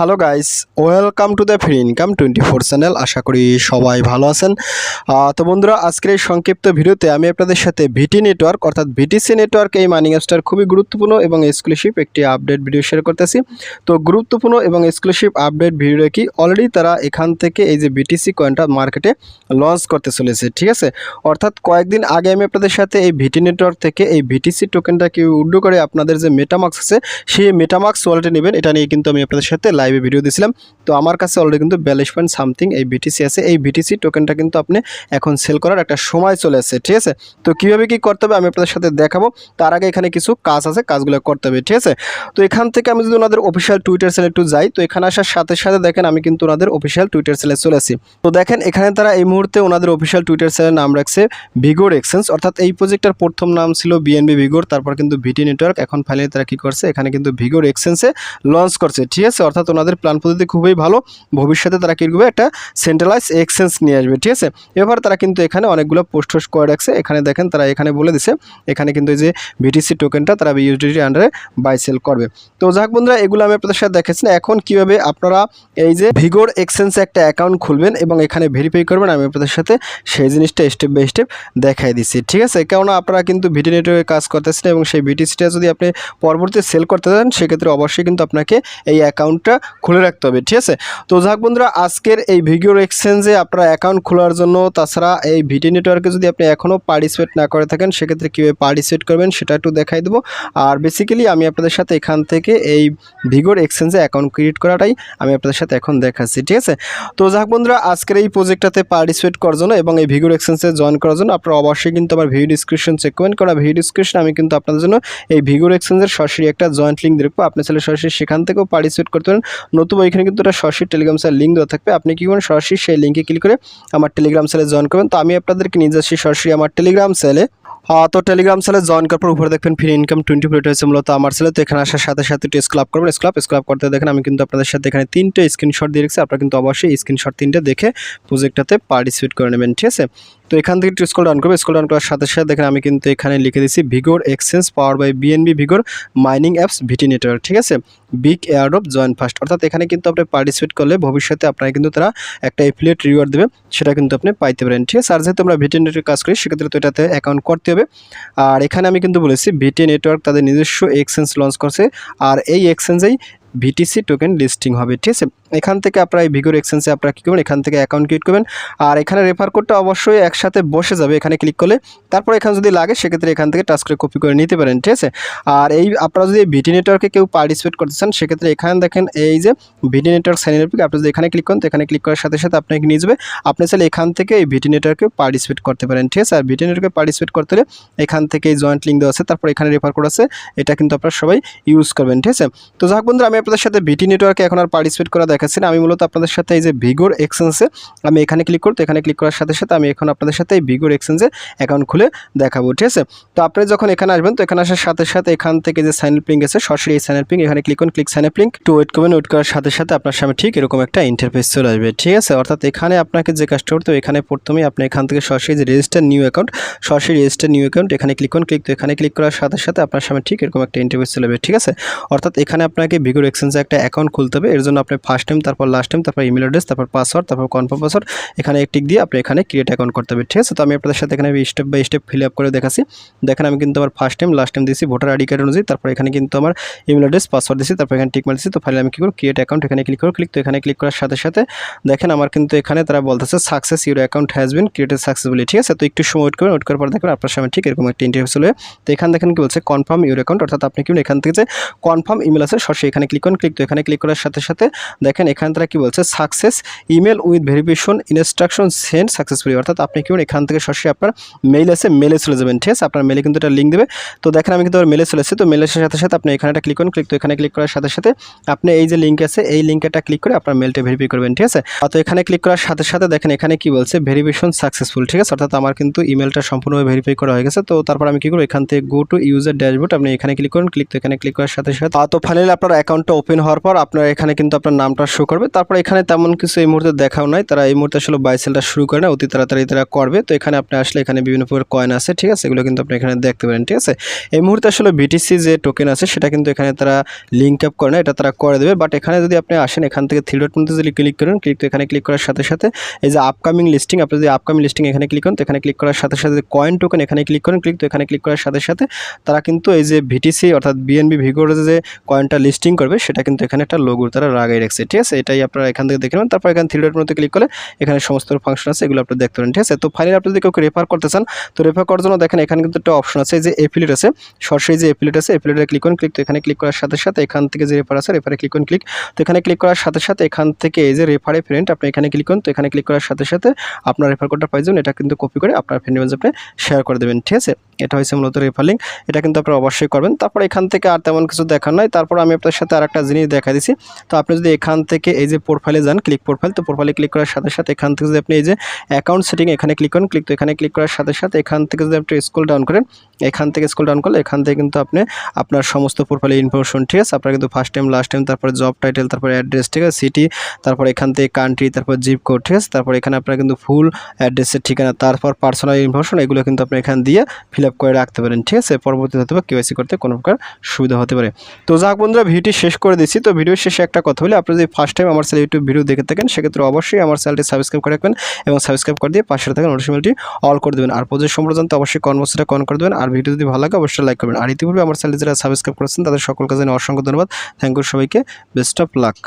Hello guys, welcome to the free income 24 channel. আশা করি সবাই ভালো আছেন। তো বন্ধুরা, আজকের এই সংক্ষিপ্ত ভিডিওতে আমি আপনাদের সাথে ভিটি নেটওয়ার্ক অর্থাৎ ভিটিসি নেটওয়ার্ক এই মাইনিং অ্যাপসটার খুবই গুরুত্বপূর্ণ এবং এক্সক্লুসিভ একটি আপডেট ভিডিও শেয়ার করতেছি। তো গুরুত্বপূর্ণ এবং এক্সক্লুসিভ আপডেট ভিডিও কি অলরেডি তারা এখান থেকে এই যে বিটিসি কয়েনটা মার্কেটে লঞ্চ করতে চলেছে, ঠিক আছে। অর্থাৎ কয়েকদিন আগে আমি আপনাদের সাথে এই ভিটি নেটওয়ার্ক থেকে এই ভিটিসি টোকেনটাকে উইথড্র করে আপনাদের যে মেটামাক্স আছে সেই মেটামাক্স ওয়ালেটে নেবেন, এটা নিয়ে কিন্তু আমি আপনাদের সাথে লাইভে ভিডিও দিয়েছিলাম। তো আমার কাছে অলরেডি কিন্তু 42.something এই বিটিসি আছে। এই বিটিসি টোকেনটা কিন্তু আপনি এখন সেল করার একটা সময় চলে আসছে, ঠিক আছে। তো কীভাবে কী করতে হবে আমি আপনাদের সাথে দেখাবো। তার আগে এখানে কিছু কাজ আছে, কাজগুলো করতে হবে, ঠিক আছে। তো এখান থেকে আমি যদি ওনাদের অফিসিয়াল টুইটার চ্যানেলে একটু যাই, তো এখানে আসার সাথে সাথে দেখেন আমি কিন্তু ওনাদের অফিসিয়াল টুইটার চ্যানেলে চলে আসি। তো দেখেন এখানে তারা এই মুহূর্তে ওনাদের অফিসিয়াল টুইটার চ্যানেলের নাম রাখছে ভিগোর এক্সচেঞ্জ, অর্থাৎ এই প্রজেক্টটার প্রথম নাম ছিল বিএনবি ভিগোর, তারপর কিন্তু ভিটি নেটওয়ার্ক, এখন ফাইনালি তারা কী করছে এখানে কিন্তু ভিগোর এক্সচেঞ্জে লঞ্চ করছে, ঠিক আছে। অর্থাৎ ওনাদের প্ল্যান পদ্ধতি খুবই ভালো। ভবিষ্যতে তারা কী করবে, একটা সেন্ট্রালাইজ এক্সচেঞ্জ নিয়ে আসবে, ঠিক আছে। এবার তারা কিন্তু এখানে অনেকগুলো পোস্ট করে রাখছে। এখানে দেখেন তারা এখানে বলে দিছে এখানে কিন্তু এই যে ভিটিসি টোকেনটা তারা ইউএসডিটি আন্ডারে বাই সেল করবে। তো যাক বন্ধুরা, এগুলো আমি আপনাদের সাথে দেখাচ্ছি না। এখন কীভাবে আপনারা এই যে ভিগোর এক্সচেঞ্জে একটা অ্যাকাউন্ট খুলবেন এবং এখানে ভেরিফাই করবেন আমি আপনাদের সাথে সেই জিনিসটা স্টেপ বাই স্টেপ দেখাই দিচ্ছি, ঠিক আছে। কেননা আপনারা কিন্তু ভিটি নেটওয়ার্কে কাজ করতেছেন এবং সেই ভিটিসিটা যদি আপনি পরবর্তীতে সেল করতে চান সেক্ষেত্রে অবশ্যই কিন্তু আপনাকে এই অ্যাকাউন্টটা খুলে রাখতে হবে, ঠিক আছে। তো যাক বন্ধুরা, আজকের এই ভিগোর এক্সচেঞ্জে আপনারা অ্যাকাউন্ট খোলার জন্য, তাছাড়া এই ভিটি নেটওয়ার্কে যদি আপনি এখনও পার্টিসিপেট না করে থাকেন সেক্ষেত্রে কীভাবে পার্টিসিপেট করবেন সেটা একটু দেখাই দেবো। আর বেসিক্যালি আমি আপনাদের সাথে এখান থেকে এই ভিগোর এক্সচেঞ্জে অ্যাকাউন্ট ক্রিয়েট করাটাই আমি আপনাদের সাথে এখন দেখাচ্ছি, ঠিক আছে। তো যাক বন্ধুরা, আজকের এই প্রজেক্টটাতে পার্টিসিপেট করার জন্য এবং এই ভিগোর এক্সচেঞ্জে জয়েন করার জন্য আপনারা অবশ্যই কিন্তু আমার ভিডিও ডিসক্রিপশন চেক করবেন, কারণ ভিডিও ডিসক্রিপশন আমি কিন্তু আপনাদের জন্য এই ভিগোর এক্সচেঞ্জের সরাসরি একটা জয়েন্ট লিঙ্ক দেখবো। আপনি চাইলে সরাসরি সেখান থেকেও পার্টিসিপেট করতে পারেন, নতুবা এখানে কিন্তু একটা সরাসরি টেলিগ্রাম চ্যানেল লিঙ্ক দেওয়া থাকবে। আপনি কী করবেন, সরাসরি সেই লিঙ্কে ক্লিক করে আমার টেলিগ্রাম চ্যানেলে জয়েন করবেন। তো আমি আপনাদেরকে নিয়ে যাচ্ছি সরাসরি আমার টেলিগ্রাম চ্যানেলে। তো টেলিগ্রাম চ্যানেলে জয়েন করার পর উপরে দেখবেন ফ্রি ইনকাম 24, এটা হচ্ছে মূলত আমার চ্যানেল। তো এখানে আসার সাথে সাথে একটু স্ক্রল করবেন, স্ক্রল করতে দেখেন আমি কিন্তু আপনাদের সাথে এখানে 3টে স্ক্রিনশট দিয়ে রেখেছি। আপনারা কিন্তু অবশ্যই স্ক্রিনশট 3টে দেখে প্রজেক্টটাতে পার্টিসিপেট করে নেবেন, ঠিক আছে। তো এখান থেকে একটু স্ক্রল ডাউন করবে, স্ক্রল ডাউন করার সাথে সাথে দেখেন আমি কিন্তু এখানে লিখে দিচ্ছি Vigor exchange power buy BNB Vigor mining apps VT network, ঠিক আছে। বিগ এয়ারড্রপ জয়েন ফার্স্ট, অর্থাৎ এখানে কিন্তু আপনি পার্টিসিপেট করলে ভবিষ্যতে আপনারা কিন্তু তারা একটা এফিলিয়েট রিওয়ার্ড দেবে, সেটা কিন্তু আপনি পাইতে পারেন, ঠিক আছে। আর যেহেতু আমরা ভিটি নেটওয়ার্ক কাজ করি সেক্ষেত্রে তো এটাতে অ্যাকাউন্ট করতে হবে। আর এখানে আমি কিন্তু বলেছি ভিটি নেটওয়ার্ক তাদের নিজস্ব এক্সচেঞ্জ লঞ্চ করছে, আর এই এক্সচেঞ্জেই ভিটিসি টোকেন লিস্টিং হবে, ঠিক আছে। এখান থেকে আপনারা এই ভিগোর এক্সচেঞ্জে আপনারা কী করবেন, এখান থেকে অ্যাকাউন্ট ক্রিয়েট করবেন। আর এখানে রেফার কোডটা অবশ্যই একসাথে বসে যাবে এখানে ক্লিক করলে। তারপর এখানে যদি লাগে সেক্ষেত্রে এখান থেকে টাচ করে কপি করে নিতে পারেন, ঠিক আছে। আর এই আপনারা যদি ভিটি নেটওয়ার্কে কেউ পার্টিসিপেট করতে চান সেক্ষেত্রে এখানে দেখেন এই যে ভিটি নেটওয়ার্ক সাইন আপ, আপনি যদি এখানে ক্লিক করেন তো এখানে ক্লিক করার সাথে সাথে আপনাকে নিয়ে যাবে। আপনি চাইলে এখান থেকে এই ভিটি নেটওয়ার্কে পার্টিসিপেট করতে পারেন, ঠিক আছে। আর ভিটি নেটওয়ার্কে পার্টিসিপেট করতে হলে এখান থেকে এই জয়েন্ট লিঙ্ক দেওয়া আছে, তারপর এখানে রেফার কোড আছে, এটা কিন্তু আপনারা সবাই ইউজ করবেন, ঠিক আছে। তো যাক বন্ধুরা, আমি আপনাদের সাথে ভিটি নেটওয়ার্কে এখন আর পার্টিসিপেট করা দেখাচ্ছি না। আমি মূলত আপনাদের সাথে এই যে ভিগোর এক্সচেঞ্জে আমি এখানে ক্লিক করতে, এখানে ক্লিক করার সাথে সাথে আমি এখন আপনাদের সাথে এই ভিগোর এক্সচেঞ্জে অ্যাকাউন্ট খুলে দেখাবো, ঠিক আছে। তো আপনি যখন এখানে আসবেন তো এখানে আসার সাথে সাথে এখান থেকে যে সাইন আপ লিঙ্ক আছে সরাসরি এই সাইন আপ লিঙ্ক এখানে ক্লিক করুন, ক্লিক সাইন আপ লিঙ্ক। তো ওয়েট করবেন, ওয়েট করার সাথে সাথে আপনার সামনে ঠিক এরকম একটা ইন্টারফেস চলে আসবে, ঠিক আছে। অর্থাৎ এখানে আপনাকে যে কাজটা করতে হবে, এখানে প্রথমেই আপনি এখান থেকে সরাসরি যে রেজিস্টার নিউ অ্যাকাউন্ট, সরাসরি রেজিস্টার নিউ অ্যাকাউন্ট এখানে ক্লিক করুন, ক্লিক। তো এখানে ক্লিক করার সাথে সাথে আপনার সামনে ঠিক এরকম একটা ইন্টারফেস চলে আসবে, ঠিক আছে। অর্থাৎ এখানে আপনাকে ভিগোর এক্সচেঞ্জে একটা অ্যাকাউন্ট খুলতে হবে। এর জন্য আপনি ফার্স্ট টাইম, তারপর লাস্ট টাইম, তারপর ইমেল অ্যাড্রেস, তারপর পাসওয়ার্ড, তারপর কনফার্ম পাসওয়ার্ড এখানে টিক দিয়ে আপনি এখানে ক্রিয়েট অ্যাকাউন্ট করতে হবে, ঠিক আছে। তো আমি আপনাদের সাথে এখানে step by step fill up করে দেখাচ্ছি। দেখেন আমি কিন্তু আমার ফার্স্ট টাইম লাস্ট টাইম দিয়েছি ভোটার আইডি কার্ড অনুযায়ী, তারপর এখানে কিন্তু আমার ইমেল অ্যাড্রেস পাসওয়ার্ড দিয়েছি, তারপর এখানে টিক মারছি। তো ফাইনালি আমি কী করব, ক্রিয়েট অ্যাকাউন্ট এখানে ক্লিক করব, ক্লিক। তো এখানে ক্লিক করার সাথে সাথে দেখেন আমার কিন্তু এখানে তারা বলতেছে success, your account has been created successfully, ঠিক আছে। তো একটু সময় ওয়েট করবেন, ওয়েট করার পর দেখবেন আপনার সামনে ঠিক এরকম একটা ইন্টারফেস চলে। তো এখানে দেখেন কি বলছে কনফার্ম ইউর অ্যাকাউন্ট, অর্থাৎ আপনি কি এখান থেকে যে কনফার্ম ইমেল আছে সরাসরি এখানে ক্লিক করুন, ক্লিক। তো এখানে ক্লিক করার সাথে সাথে দেখেন এখানে তারা কি বলছে success email with verification instruction send successfully, অর্থাৎ আপনি কি এখান থেকে সরাসরি আপনার মেইল আছে মেলে চলে যাবেন, ঠিক আছে। আপনার মেলে কিন্তু এটা লিঙ্ক দেবে। তো দেখেন আমি কিন্তু মেলে চলে এসেছি। তো মেলের সাথে সাথে আপনি এখানে একটা ক্লিক করুন, ক্লিক। তো এখানে ক্লিক করার সাথে সাথে আপনি এই যে লিঙ্ক আছে এই লিঙ্কটা ক্লিক করে আপনার মেলটা ভেরিফাই করবেন, ঠিক আছে। তো এখানে ক্লিক করার সাথে সাথে দেখেন এখানে কি বলছে ভেরিফিকেশন সাকসেসফুল, ঠিক আছে। অর্থাৎ আমার কিন্তু ইমেলটা সম্পূর্ণভাবে ভেরিফাই করা হয়ে গেছে। তো তারপর আমি কি করব, এখান থেকে গো টু ইউজার ড্যাশবোর্ড আপনি এখানে ক্লিক করুন, ক্লিক। তো এখানে ক্লিক করার সাথে সাথে তো ফাইনালি আপনার অ্যাকাউন্ট অ্যাপটা ওপেন হওয়ার পর আপনার এখানে কিন্তু আপনার নামটা শো করবে। তারপর এখানে তেমন কিছু এই মুহূর্তে দেখাও নাই, তারা এই মুহূর্তে আসলে বাই সেলটা শুরু করে না, অতি তাড়াতাড়ি তারা করবে। তো এখানে আপনি আসলে এখানে বিভিন্ন প্রকার কয়েন আছে, ঠিক আছে, এগুলো কিন্তু আপনি এখানে দেখতে পারেন, ঠিক আছে। এই মুহূর্তে আসলে বিটিসি যে টোকেন আছে সেটা কিন্তু এখানে তারা লিঙ্ক আপ করে না, এটা তারা করে দেবে। বাট এখানে যদি আপনি আসেন এখান থেকে থ্রি ডট মধ্যে যদি ক্লিক করেন, তো এখানে ক্লিক করার সাথে সাথে এই যে আপকামিং লিস্টিং, আপনি যদি আপকামিং লিস্টিং এখানে ক্লিক করেন, তো এখানে ক্লিক করার সাথে সাথে কয়েন টোকেন এখানে ক্লিক করেন, তো এখানে ক্লিক করার সাথে সাথে তারা কিন্তু এই যে ভিটিসি অর্থাৎ বিএনবি ভিগোর যে কয়েনটা লিস্টিং করবে সেটা কিন্তু এখানে একটা লোগো তারা লাগাই রাখছে, ঠিক আছে। এটাই আপনারা এখান থেকে দেখে নেবেন। তারপর এখানে থ্রি ডট মধ্যে ক্লিক করলে এখানে সমস্ত ফাংশন আছে, এগুলো আপনি দেখতে পারেন, ঠিক আছে। তো ফাইনালি আপনি যদি কাউকে রেফার করতে চান, তো রেফার করার জন্য দেখেন এখানে কিন্তু একটা অপশন আছে, যে এফিলিয়েট আছে, সরাসরি যে এফিলিয়েট আছে, এফিলিয়েটে ক্লিক করুন, ক্লিক, তো এখানে ক্লিক করার সাথে সাথে এখান থেকে যে রেফার আছে রেফারে ক্লিক করুন, ক্লিক, তো এখানে ক্লিক করার সাথে সাথে এখান থেকে এই যে রেফারে ফ্রেন্ড আপনি এখানে ক্লিক করুন, তো এখানে ক্লিক করার সাথে সাথে আপনার রেফার কোডটা পাই যাবেন, এটা কিন্তু কপি করে আপনার ফ্রেন্ড আপনি শেয়ার করে দেবেন, ঠিক আছে। এটা হচ্ছে মূলত রেফার লিঙ্ক, এটা কিন্তু আপনারা অবশ্যই করবেন। তারপর এখান থেকে আর তেমন কিছু দেখার নয়। তারপর আমি আপনার সাথে আর একটা জিনিস দেখা দিচ্ছি। তো আপনি যদি এখান থেকে এই যে প্রোফাইলে যান, ক্লিক প্রোফাইল, তো প্রোফাইলে ক্লিক করার সাথে সাথে এখান থেকে যদি আপনি এই যে অ্যাকাউন্ট সেটিং এখানে ক্লিক করেন, ক্লিক, তো এখানে ক্লিক করার সাথে সাথে এখান থেকে যদি আপনি স্ক্রল ডাউন করেন, এখান থেকে স্ক্রল ডাউন করলে এখান থেকে কিন্তু আপনি আপনার সমস্ত প্রোফাইলের ইনফরমেশন, ঠিক আছে, আপনার কিন্তু ফার্স্ট টাইম, লাস্ট টাইম, তারপরে জব টাইটেল, তারপরে অ্যাড্রেস, ঠিক আছে, সিটি, তারপর এখান থেকে কান্ট্রি, তারপর জিপ কোড, ঠিক আছে, তারপর এখানে আপনার কিন্তু ফুল অ্যাড্রেসের ঠিকানা, তারপর পার্সোনাল ইনফরমেশন, এগুলো কিন্তু আপনি এখান দিয়ে ফিল আপ করে রাখতে পারেন, ঠিক আছে। পরবর্তীতে হতে পারে কেওয়াইসি করতে কোনো প্রকার সুবিধা হতে পারে। তো যাক বন্ধুরা, ভিডিওটি শেষ করে দিচ্ছি। তো ভিডিওর শেষে একটা কথা বলি, আপনি যদি ফার্স্ট টাইম আমার চ্যানেল ইউটিউব ভিডিও দেখে থাকেন সেক্ষেত্রে অবশ্যই আমার চ্যানেলটি সাবস্ক্রাইব করে রাখবেন এবং সাবস্ক্রাইব করে দিয়ে পাশে থাকা নোটিফিকেশনটি অল করে দেবেন। আর প্রজেক্ট সম্পর্কে জানতে অবশ্যই কর্মসূচিটা কন করে দেবেন। আর ভিডিও যদি ভালো লাগে অবশ্যই লাইক করবেন। আর ইতিপূর্বে আমার চ্যানেল যারা সাবস্ক্রাইব করেছেন তাদের সকলকে জানাই অসংখ্য ধন্যবাদ। থ্যাংক ইউ সবাইকে, বেস্ট অফ লাক।